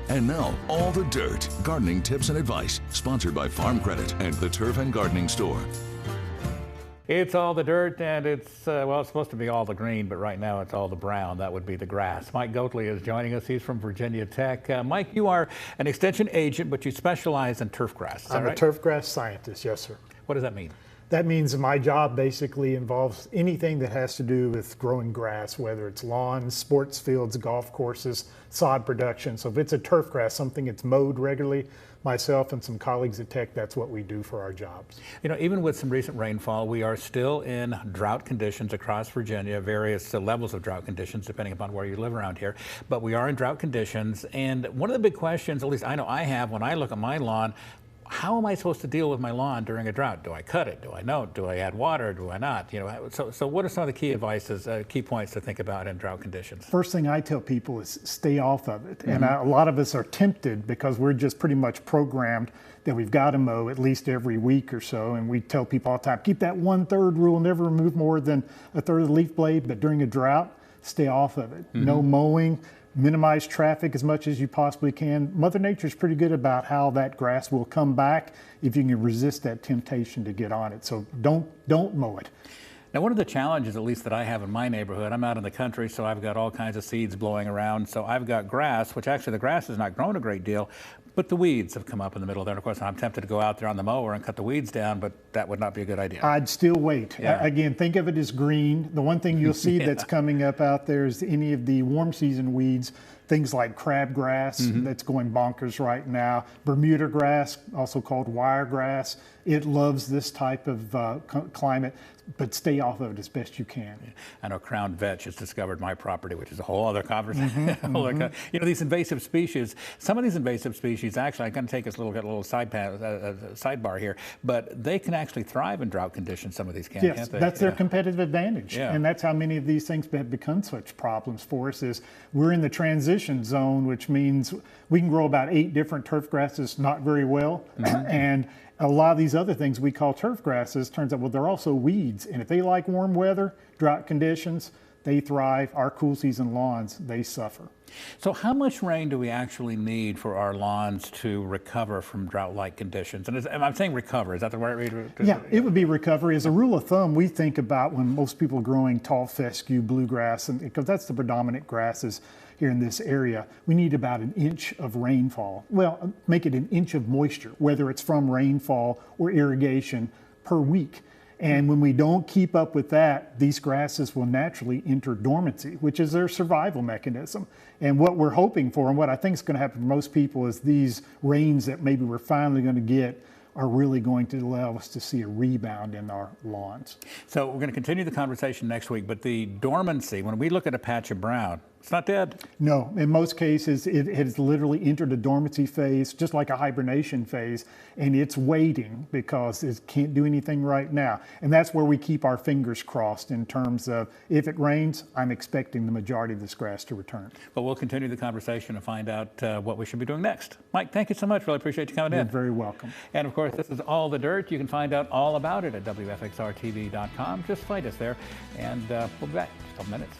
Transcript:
And now, All the Dirt, gardening tips and advice, sponsored by Farm Credit and the Turf and Gardening Store. It's all the dirt, and it's, well, it's supposed to be all the green, but right now it's all the brown. That would be the grass. Mike Goatley is joining us. He's from Virginia Tech. Mike, you are an extension agent, but you specialize in turf grass. Is that right? I'm a turf grass scientist, yes, sir. What does that mean? That means my job basically involves anything that has to do with growing grass, whether it's lawns, sports fields, golf courses, sod production. So if it's a turf grass, something that's mowed regularly, myself and some colleagues at Tech, that's what we do for our jobs. You know, even with some recent rainfall, we are still in drought conditions across Virginia, various levels of drought conditions, depending upon where you live around here. But we are in drought conditions. And one of the big questions, at least I know I have when I look at my lawn, how am I supposed to deal with my lawn during a drought? Do I cut it? Do I not? Do I add water? Do I not? You know, so what are some of the key advices, key points to think about in drought conditions? First thing I tell people is stay off of it. And a lot of us are tempted because we're just pretty much programmed that we've got to mow at least every week or so. And we tell people all the time, keep that 1/3 rule, never remove more than 1/3 of the leaf blade. But during a drought, stay off of it. No mowing. Minimize traffic as much as you possibly can. Mother Nature's pretty good about how that grass will come back if you can resist that temptation to get on it. So don't mow it. Now, one of the challenges, at least that I have in my neighborhood, I'm out in the country, so I've got all kinds of seeds blowing around. So I've got grass, which actually the grass has not grown a great deal, but the weeds have come up in the middle there. And of course, I'm tempted to go out there on the mower and cut the weeds down, but that would not be a good idea. I'd still wait. Yeah. Again, think of it as green. The one thing you'll see that's coming up out there is any of the warm season weeds, things like crabgrass that's going bonkers right now, Bermuda grass, also called wiregrass. It loves this type of climate, but stay off of it as best you can. I know crowned vetch has discovered my property, which is a whole other conversation. You know, these invasive species, some of these invasive species, actually, I'm going to take us a little sidebar here, but they can actually thrive in drought conditions, some of these can't they? That's their competitive advantage. Yeah. And that's how many of these things have become such problems for us is we're in the transition zone, which means we can grow about 8 different turf grasses not very well. And a lot of these other things we call turf grasses, turns out, well, they're also weeds. And if they like warm weather, drought conditions, they thrive. Our cool season lawns, they suffer. So how much rain do we actually need for our lawns to recover from drought-like conditions? And I'm saying recover, is that the right way to? Yeah, it would be recovery. As a rule of thumb, we think about when most people are growing tall fescue, bluegrass, and because that's the predominant grasses here in this area, we need about 1 inch of rainfall. Well, make it 1 inch of moisture, whether it's from rainfall or irrigation per week. And when we don't keep up with that, these grasses will naturally enter dormancy, which is their survival mechanism. And what we're hoping for, and what I think is going to happen for most people, is these rains that maybe we're finally going to get are really going to allow us to see a rebound in our lawns. So we're going to continue the conversation next week, but the dormancy, when we look at a patch of brown, it's not dead. No, in most cases, it has literally entered a dormancy phase, just like a hibernation phase, and it's waiting because it can't do anything right now. And that's where we keep our fingers crossed in terms of if it rains, I'm expecting the majority of this grass to return. But we'll continue the conversation and find out what we should be doing next. Mike, thank you so much. Really appreciate you coming in. You're very welcome. And of course, this is All the Dirt. You can find out all about it at WFXRTV.com. Just find us there, and we'll be back in just a couple minutes.